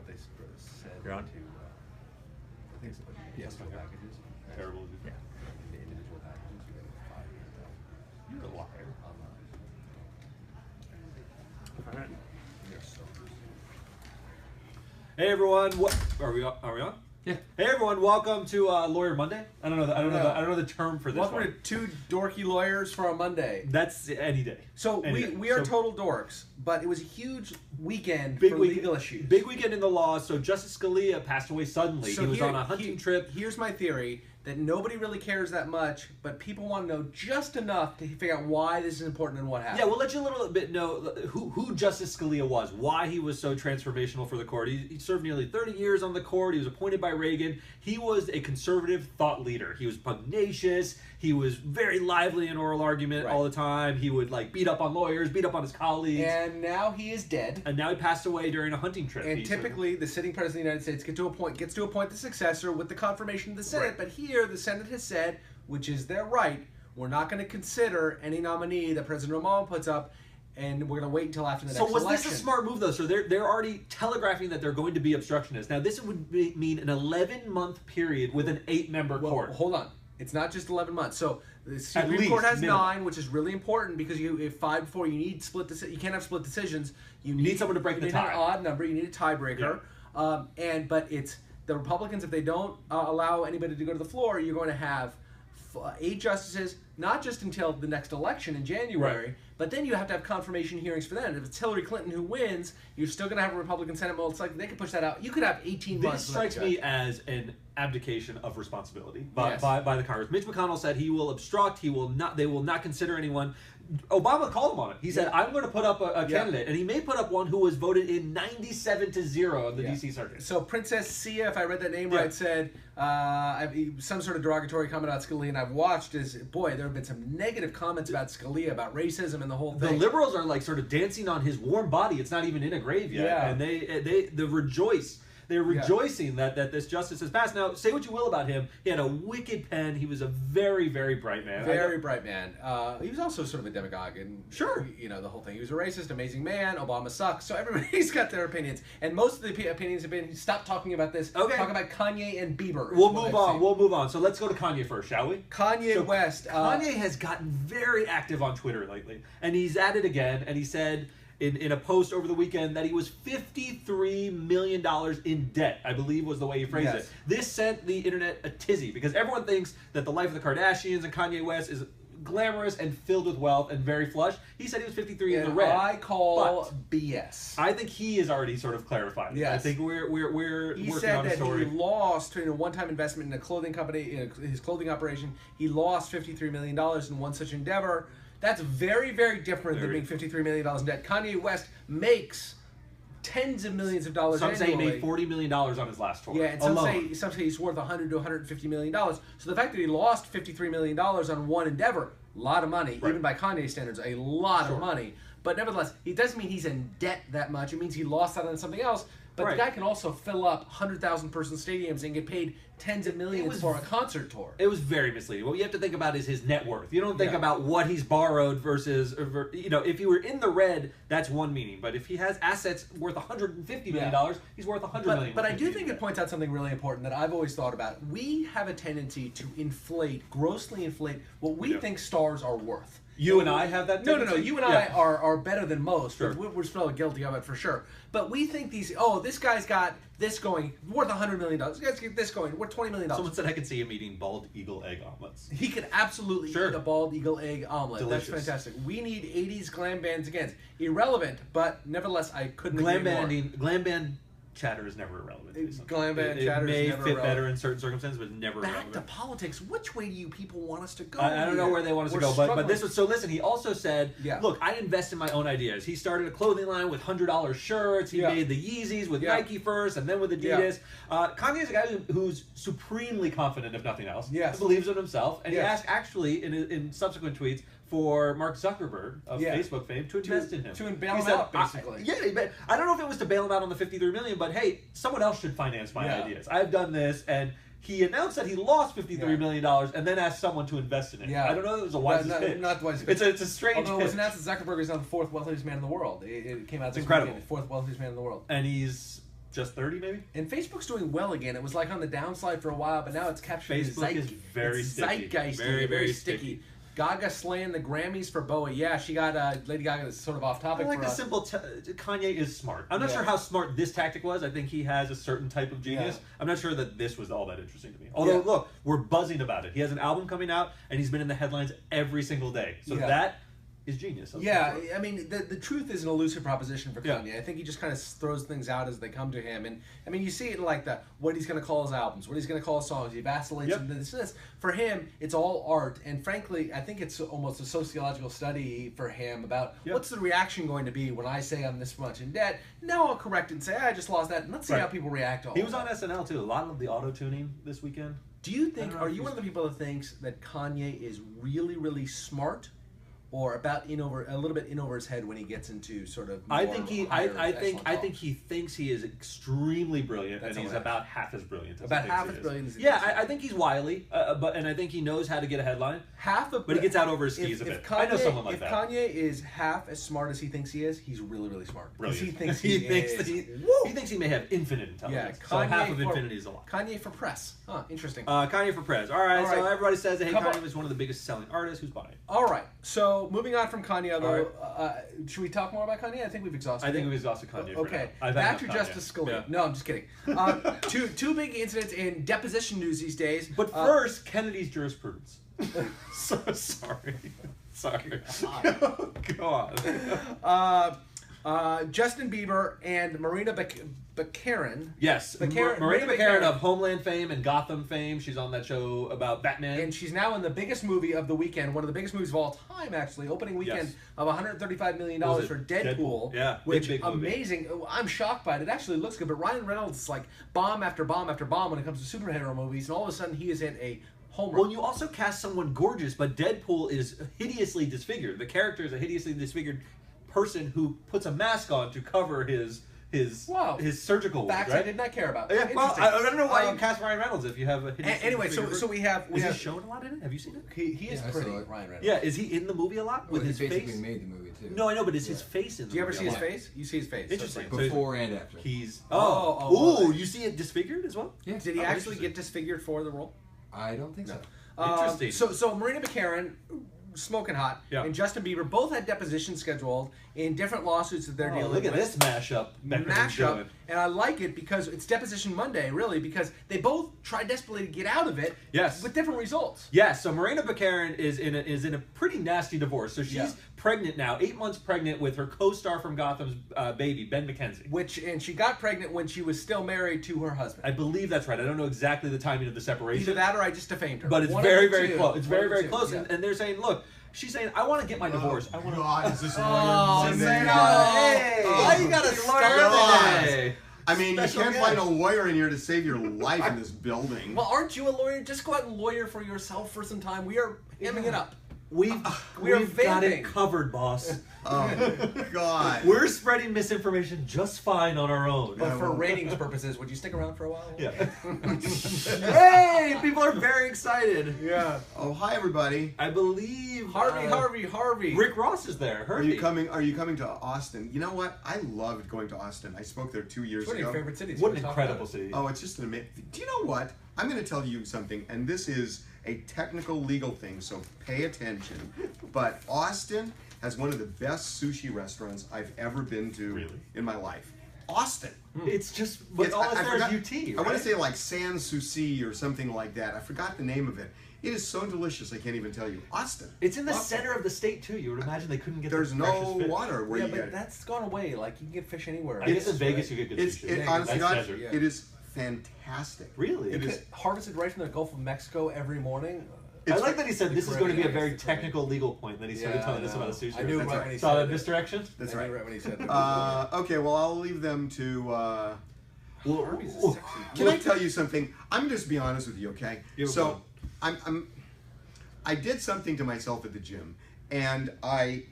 what they said You're on? to, I think it's individual packages. Terrible. Yeah. The individual packages, you get $500,000. You're a liar. Online. All right. You're so Hey everyone, what are we on? Yeah. Hey everyone, welcome to Lawyer Monday. I don't know the term for this Welcome one. to two dorky lawyers for a Monday. That's any day. So Any day. we are total dorks, but it was a huge weekend Big for week- legal issues. Big weekend in the law. So Justice Scalia passed away suddenly. So he was on a hunting trip. Here's my theory that nobody really cares that much, but people want to know just enough to figure out why this is important and what happened. Yeah, we'll let you a little bit know who Justice Scalia was, why he was so transformational for the court. He served nearly 30 years on the court. He was appointed by Reagan. He was a conservative thought leader. He was pugnacious. He was very lively in oral argument all the time. He would beat up on lawyers, beat up on his colleagues. And now he is dead. And now he passed away during a hunting trip. And typically, the sitting president of the United States gets to appoint the successor with the confirmation of the Senate. Right. But here, the Senate has said, which is their right, we're not going to consider any nominee that President Obama puts up, and we're going to wait until after the next election. So was this a smart move, though? So they're already telegraphing that they're going to be obstructionists. Now, this would mean an 11-month period with an 8-member court. Hold on. It's not just 11 months. So the Supreme Court has 9, which is really important because if 5 before you need you can't have split decisions. You need someone to break the tie. You need an odd number. You need a tiebreaker. Yeah. But it's the Republicans. If they don't allow anybody to go to the floor, you're going to have 8 justices, not just until the next election in January, but then you have to have confirmation hearings for them. If it's Hillary Clinton who wins, you're still going to have a Republican Senate. Well, it's like they could push that out. You could have 18 months. This strikes me as an abdication of responsibility by the Congress. Mitch McConnell said he will obstruct. They will not consider anyone. Obama called him on it. He said, "I'm going to put up a candidate," and he may put up one who was voted in 97-0 of the D.C. Circuit. So Princess Sia, if I read that name right, said some sort of derogatory comment about Scalia, and I've watched there have been some negative comments about Scalia, about racism and the whole thing. The liberals are sort of dancing on his warm body. It's not even in a grave yet, and they rejoice. They're rejoicing that this justice has passed. Now, say what you will about him. He had a wicked pen. He was a very, very bright man. Very bright man. He was also sort of a demagogue. And, the whole thing. He was a racist, amazing man. Obama sucks. So everybody's got their opinions. And most of the opinions have been, stop talking about this. Okay. Talk about Kanye and Bieber. We'll move on. So let's go to Kanye first, shall we? Kanye West. Kanye has gotten very active on Twitter lately. And he's at it again. And he said in a post over the weekend that he was $53 million in debt, I believe was the way he phrased it. This sent the internet a tizzy because everyone thinks that the life of the Kardashians and Kanye West is glamorous and filled with wealth and very flush. He said he was 53 in the red. I call BS. I think he is already sort of clarified. Yes. I think we're He working said on a that story. he lost in a one-time investment in a clothing company, in his clothing operation. He lost $53 million in one such endeavor. That's very, very different than being $53 million in debt. Kanye West makes tens of millions of dollars Some annually. say he made $40 million on his last tour. Yeah, and some say he's worth $100 to $150 million. So the fact that he lost $53 million on one endeavor, a lot of money, even by Kanye standards, a lot of money. But nevertheless, it doesn't mean he's in debt that much. It means he lost out on something else. But the guy can also fill up 100,000-person stadiums and get paid tens of millions for a concert tour. It was very misleading. What you have to think about is his net worth. You don't think about what he's borrowed versus, if he were in the red, that's one meaning. But if he has assets worth $150 million, he's worth $100 million. But I do think it points out something really important that I've always thought about. We have a tendency to grossly inflate what we think stars are worth. You and I have that tendency? No. You and I are better than most. Sure. We're still guilty of it for sure. But we think this guy's got this going, worth $100 million. This guy's got this going, worth $20 million. Someone said I could see him eating bald eagle egg omelets. He could absolutely eat a bald eagle egg omelet. Delicious. That's fantastic. We need 80s glam bands again. Irrelevant, but nevertheless, I couldn't agree more. Glam band chatter is never irrelevant. Glam band chatter is never irrelevant. It may fit better irrelevant. in certain circumstances, but never Back relevant. to politics. Which way do you people want us to go? I don't know where they want us to go, but this was so. Listen, he also said, "Look, I invest in my own ideas." He started a clothing line with $100 shirts. He made the Yeezys with Nike first, and then with Adidas. Kanye is a guy who's supremely confident, if nothing else. He believes in himself, and he asked actually in subsequent tweets for Mark Zuckerberg of Facebook fame to invest in him. To bail him out, basically. I don't know if it was to bail him out on the $53 million, but hey, someone else should finance my ideas. I've done this, and he announced that he lost $53 million and then asked someone to invest in it. I don't know if it was a wise pitch. Not the wisest pitch. It's a strange pitch. Although it was pitch. announced that Zuckerberg is now the 4th wealthiest man in the world. It came out this incredible. weekend, 4th wealthiest man in the world. And he's just 30 maybe. And Facebook's doing well again. It was like on the downslide for a while, but now it's capturing Facebook is very sticky. Zeitgeisty, very sticky. Gaga slaying the Grammys for Bowie. Yeah, she got Lady Gaga is sort of off topic. I like the simple. Kanye is smart. I'm not sure how smart this tactic was. I think he has a certain type of genius. Yeah. I'm not sure that this was all that interesting to me. Although, look, we're buzzing about it. He has an album coming out, and he's been in the headlines every single day. So that is genius. Yeah, I mean, the truth is an elusive proposition for Kanye. Yeah. I think he just kind of throws things out as they come to him. And, I mean, you see it in, like, what he's going to call his albums, what he's going to call his songs. He vacillates into this. For him, it's all art. And, frankly, I think it's almost a sociological study for him about what's the reaction going to be when I say I'm this much in debt. Now I'll correct it and say, I just lost that. And let's see how people react to all He was on SNL, too. A lot of the auto-tuning this weekend. Do you think, are you one of the people that thinks that Kanye is really, really smart? Or about a little bit in over his head when he gets into sort of. I think he thinks he is extremely brilliant, and he's about half as brilliant. About half as brilliant. As I think he's wily, and I think he knows how to get a headline. But he gets out over his skis a bit. I know someone like that. If Kanye is half as smart as he thinks he is, he's really, really smart. Brilliant. He thinks he thinks he may have infinite intelligence. Yeah, so half of infinity is a lot. Kanye for press. Huh, interesting. Kanye for press. All right. So everybody says that Kanye was one of the biggest selling artists. Who's buying? All right. So moving on from Kanye, though, should we talk more about Kanye? I think we've exhausted. I think we've exhausted Kanye. Okay. Back to Justice Scalia. Yeah. No, I'm just kidding. Two big incidents in deposition news these days. But first, Kennedy's jurisprudence. So sorry. Go on. Justin Bieber and Marina Baccarin. Yes, Marina Baccarin of Homeland fame and Gotham fame. She's on that show about Batman. And she's now in the biggest movie of the weekend, one of the biggest movies of all time, actually. Opening weekend of $135 million for Deadpool. Yeah, which amazing. I'm shocked by it. It actually looks good, but Ryan Reynolds is like bomb after bomb after bomb when it comes to superhero movies, and all of a sudden he is in a home run. Well, you also cast someone gorgeous, but Deadpool is hideously disfigured. The character is a hideously disfigured person who puts a mask on to cover his surgical wounds, facts right? I did not care about. Yeah, well, I don't know why you cast Ryan Reynolds if you have a hideous anyway, so we have is he shown a lot in it? Have you seen it? He is pretty, Ryan Reynolds. Yeah, is he in the movie a lot with his face? He basically made the movie too. No, I know, but is his face in the movie? Do you ever see his face? You see his face. Interesting. So before and after. He's you see it disfigured as well? Yeah. Did he actually get disfigured for the role? I don't think so. Interesting. So Marina Baccarin, smoking hot, and Justin Bieber both had depositions scheduled in different lawsuits that they're dealing with. Look at this mashup. And I like it because it's Deposition Monday, really, because they both try desperately to get out of it with different results. Yes, so Marina Baccarin is in a pretty nasty divorce. So she's pregnant now, 8 months pregnant with her co-star from Gotham's baby, Ben McKenzie. And she got pregnant when she was still married to her husband. I believe that's right. I don't know exactly the timing of the separation. Either that or I just defamed her. But it's very, very close. It's very, very close. And they're saying, look, she's saying, I want to get my divorce. I want to. God, is this why you gotta start today? I mean, you can't find a lawyer in here to save your life in this building. Well, aren't you a lawyer? Just go out and lawyer for yourself for some time. We are hamming it up. We've got it covered, boss. Oh, God. We're spreading misinformation just fine on our own. But for ratings purposes, would you stick around for a while? Yeah. Hey, people are very excited. Yeah. Oh, hi, everybody. I believe Harvey. Rick Ross is there. Are you coming to Austin? You know what? I loved going to Austin. I spoke there 2 years ago. One of your favorite cities. What an incredible city. Oh, it's just an amazing. Do you know what? I'm going to tell you something, and this is a technical legal thing, so pay attention. But Austin has one of the best sushi restaurants I've ever been to in my life. Austin. It's just, but all it's there is UT, right? I want to say like San Sushi or something like that. I forgot the name of it. It is so delicious, I can't even tell you. Austin. It's in the center of the state, too. You would imagine they couldn't get There's no fish. water where you but get. that's gone away. Like, you can get fish anywhere. I guess in Vegas you get good sushi. Honestly, it is fantastic. Really? It is harvested right from the Gulf of Mexico every morning. I like that he said this is going to be a very technical legal point that he started telling us about the sushi. I knew right when he saw said that misdirection? That's right. When he said that. Okay, well, I'll leave them to... Harvey's can I tell you something? I'm going to just be honest with you, okay? So, I did something to myself at the gym, and my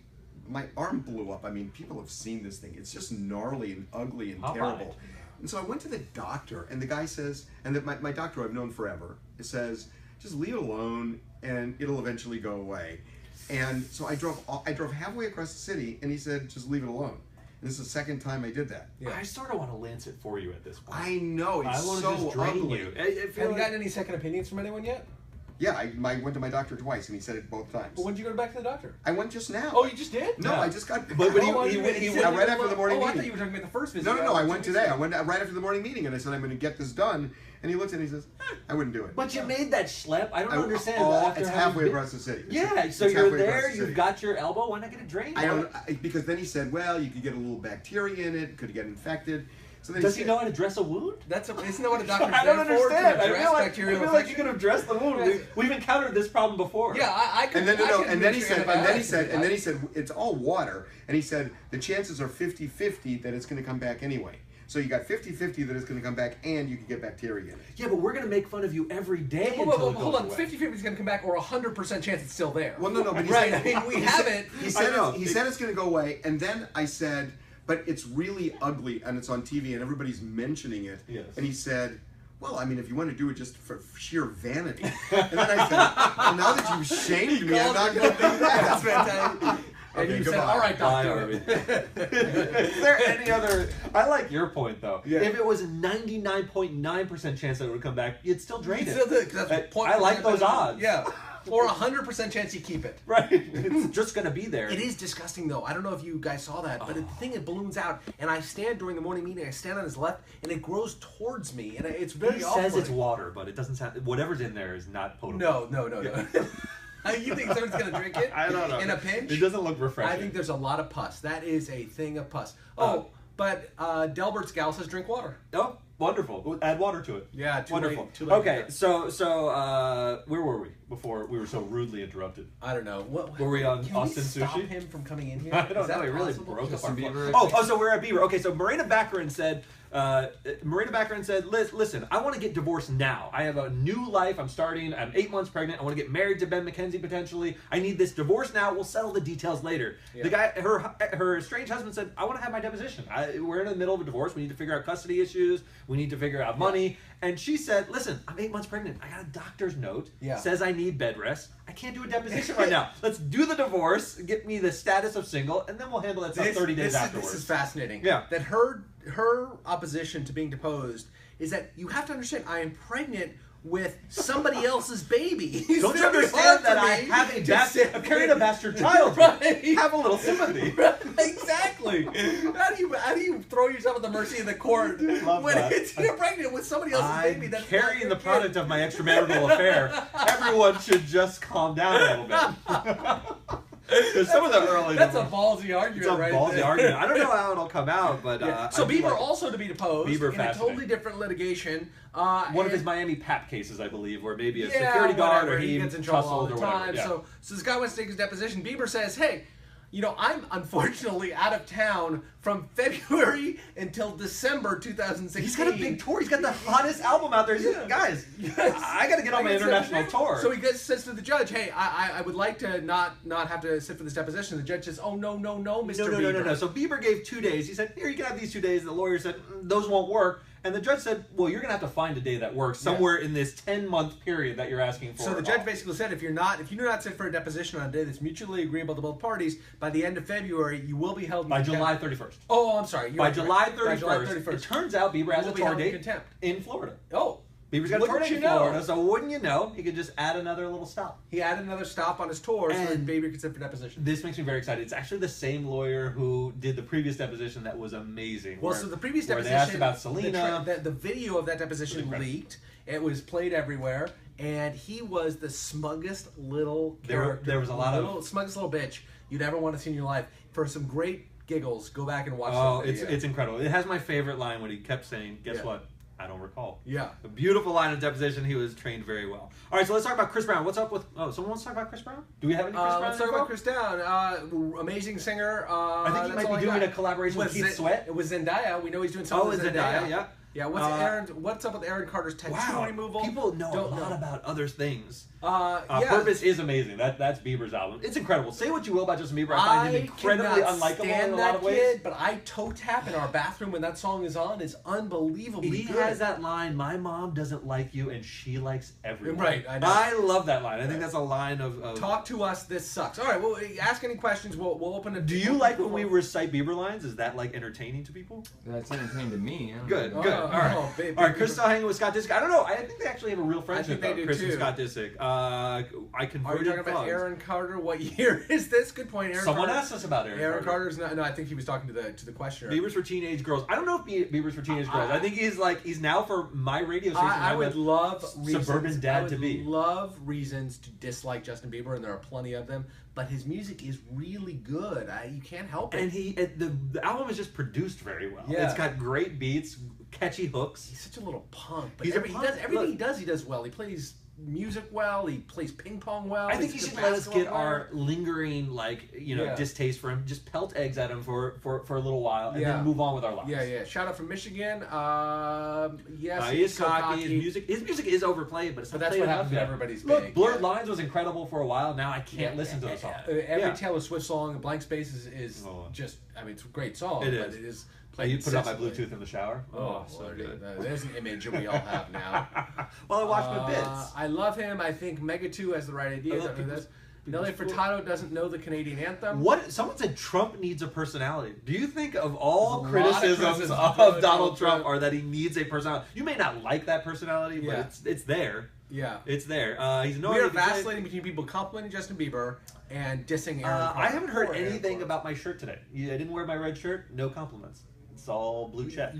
arm blew up. I mean, people have seen this thing. It's just gnarly and ugly and terrible. And so I went to the doctor, and the guy says, and my doctor I've known forever, says, just leave it alone, and it'll eventually go away. And so I drove halfway across the city, and he said, just leave it alone. This is the second time I did that. Yeah. I sort of want to lance it for you at this point. I know, it's I want so to just drain ugly. you. Have you gotten any second opinions from anyone yet? Yeah, I went to my doctor twice, and he said it both times. Well, when did you go back to the doctor? I went just now. Oh, you just did? No, I just got. But he went right after the morning meeting. I thought you were talking about the first visit. No, I went today. I went right after the morning meeting, and I said I'm going to get this done. And he looks at it and he says, I wouldn't do it. But you made that schlep. I don't understand. It's halfway across the city. Yeah, so you're there, you've got your elbow. Why not get it drained? Because then he said, well, you could get a little bacteria in it, could get infected. So then Does he know how to dress a wound? Isn't that what a doctor's I don't understand. I feel like you could have dressed the wound. We've encountered this problem before. Yeah, I could. And then he said, it's all water. And he said the chances are 50-50 that it's going to come back anyway. So you got 50-50 that it's going to come back, and you could get bacteria in it. Yeah, but we're going to make fun of you every day. Hold on, 50-50 is going to come back, or 100% chance it's still there. Well, no, but right. I mean, we have it. He said it's going to go away, and then I said, but it's really ugly, and it's on TV, and everybody's mentioning it. Yes. And he said, well, I mean, if you want to do it just for sheer vanity. And then I said, well, now that you've shamed me, I'm not going to do that. That's fantastic. And Okay, you said, all right, doctor. Is there any other... I like your point, though. Yeah. If it was a 99.9% chance that it would come back, you'd still drain it. I like those odds. Yeah. Or 100% chance you keep it. Right. It's just going to be there. It is disgusting, though. I don't know if you guys saw that, but the thing, it balloons out, and I stand during the morning meeting, I stand on his left, and it grows towards me, and it's very He off-putting. says it's water, but it doesn't sound... Whatever's in there is not potable. No. You think someone's going to drink it? I don't know. In a pinch? It doesn't look refreshing. I think there's a lot of pus. That is a thing of pus. But Delbert's gal says drink water. Oh, wonderful. We'll add water to it. Yeah, too wonderful. Late, too late. Okay, so where were we before we were so rudely interrupted? I don't know. Were we on Can Austin we stop Sushi? him from coming in here? I don't know. He really broke up our floor. So we're at Bieber. Okay, so Marina Baccarin said, listen, I want to get divorced now. I have a new life. I'm starting. I'm 8 months pregnant. I want to get married to Ben McKenzie potentially. I need this divorce now. We'll settle the details later. Yeah. The guy, her estranged husband said, I want to have my deposition. We're in the middle of a divorce. We need to figure out custody issues. We need to figure out money. And she said, listen, I'm 8 months pregnant. I got a doctor's note. Yeah. Says I need bed rest. I can't do a deposition right now. Let's do the divorce. Get me the status of single, and then we'll handle that stuff 30 days afterwards. This is fascinating. Yeah. That her opposition to being deposed is that you have to understand I am pregnant with somebody else's baby. Don't you understand that I have I'm carrying a bastard child? Right. Have a little sympathy. Right. Exactly. How do you throw yourself at the mercy of the court when you're pregnant with somebody else's baby? That's carrying the product of my extramarital affair. Everyone should just calm down a little bit. Because some of the early... That's a ballsy argument, right? It's a ballsy argument. I don't know how it'll come out, but... So Bieber also to be deposed Bieber in a totally different litigation. One of his Miami PAP cases, I believe, where maybe a security guard or he gets in trouble all the or time. Yeah. So this guy wants to take his deposition. Bieber says, hey, I'm unfortunately out of town from February until December 2016. He's got a big tour. He's got the hottest album out there. Guys, I got to get on my international tour. So he says to the judge, hey, I would like to not have to sit for this deposition. The judge says, oh, no, Mr. Bieber. No. So Bieber gave 2 days. He said, here, you can have these 2 days. And the lawyer said, those won't work. And the judge said, well, you're going to have to find a day that works somewhere in this 10-month period that you're asking for. So the judge basically said, if you do not sit for a deposition on a day that's mutually agreeable to both parties, by the end of February, you will be held in contempt. July 31st. Oh, I'm sorry. By July 31st. It turns out Bieber has a tour date in Florida. Oh. Bieber's got a tour date in Florida, so wouldn't you know, he could just add another little stop. He added another stop on his tour so that Bieber could sit for deposition. This makes me very excited. It's actually the same lawyer who did the previous deposition that was amazing. Well, so the previous deposition, they asked about Selena. The video of that deposition leaked. It was played everywhere, and he was the smuggest little character. There was a lot of smuggest little bitch you'd ever want to see in your life. For some great giggles, go back and watch that video. It's incredible. It has my favorite line when he kept saying, guess what? I don't recall. Yeah. A beautiful line of deposition. He was trained very well. All right, so let's talk about Chris Brown. What's up with... Oh, someone wants to talk about Chris Brown? Do we have any Chris Brown? Let's talk about Chris Brown. Amazing singer. I think he might be doing a collaboration with Keith Sweat. It was Zendaya. We know he's doing something with Zendaya. Yeah. Yeah, what's up with Aaron Carter's tattoo removal? People know a lot about other things. Yeah. Purpose is amazing. That's Bieber's album. It's incredible. Say what you will about Justin Bieber. I find him incredibly unlikable in a lot of ways. Kid, but I toe tap in our bathroom when that song is on. It's unbelievably good. He has that line, "My mom doesn't like you and she likes everyone." Right, I know. I love that line. I think that's a line of talk to us, this sucks. All right, well, ask any questions. We'll open it. Do you like when we recite Bieber lines? Is that like entertaining to people? That's entertaining to me. Good. All right. All right, Chris still hanging with Scott Disick. I don't know. I think they actually have a real friendship. Chris and Scott Disick. I converted. Are you talking about Aaron Carter? What year is this? Good point. Aaron Someone Carter. asked us about Aaron Carter. Carter's not. No, I think he was talking to the questioner. Bieber's for teenage girls. I don't know if Bieber's for teenage girls. I think he's now for my radio station. I would love suburban dad to be. Love reasons to dislike Justin Bieber, and there are plenty of them. But his music is really good. You can't help it. And the album is just produced very well. Yeah. It's got great beats, catchy hooks. He's such a little punk. But everything he does well. He plays music well. He plays ping pong well. I think he should let us get our lingering distaste for him. Just pelt eggs at him for a little while and then move on with our lives. Yeah. Shout out from Michigan. Yes, he is cocky. His music is overplayed, but it's not that's what happens when everybody's big. Look, Blurred Lines was incredible for a while. Now I can't listen to the song. Every Taylor Swift song, Blank Space is just. I mean, it's a great song. But it is. You put it on my Bluetooth in the shower. Oh, so good. There's an image that we all have now. Well, I watch my bits. I love him. I think Mega 2 has the right idea. Nelly Furtado doesn't know the Canadian anthem. Someone said Trump needs a personality. Do you think of all criticisms of Donald Trump are that he needs a personality? You may not like that personality, but it's there. Yeah. It's there. He's we are vacillating between people complimenting Justin Bieber and dissing Aaron Carter. I haven't heard anything about my shirt today. I didn't wear my red shirt. No compliments. It's all blue check.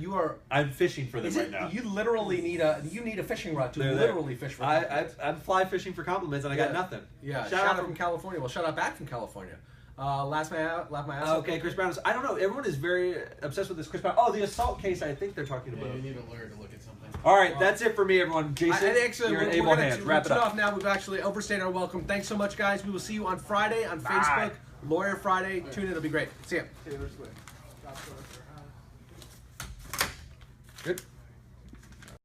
I'm fishing for them right now. You literally need a fishing rod to literally fish for compliments. I'm fly fishing for compliments and I got nothing. Yeah. Shout out from California. Well, shout out back from California. Laugh my ass. Okay, Chris Brown. I don't know. Everyone is very obsessed with this Chris Brown. Oh, the assault case. I think they're talking about. You need a lawyer to look at something. All right, that's it for me, everyone. Jason, you're an able hand. Wrap it up. Off now. We've actually overstayed our welcome. Thanks so much, guys. We will see you on Friday on Facebook. Lawyer Friday. Tune in. It'll be great. See ya. Taylor Swift. Good.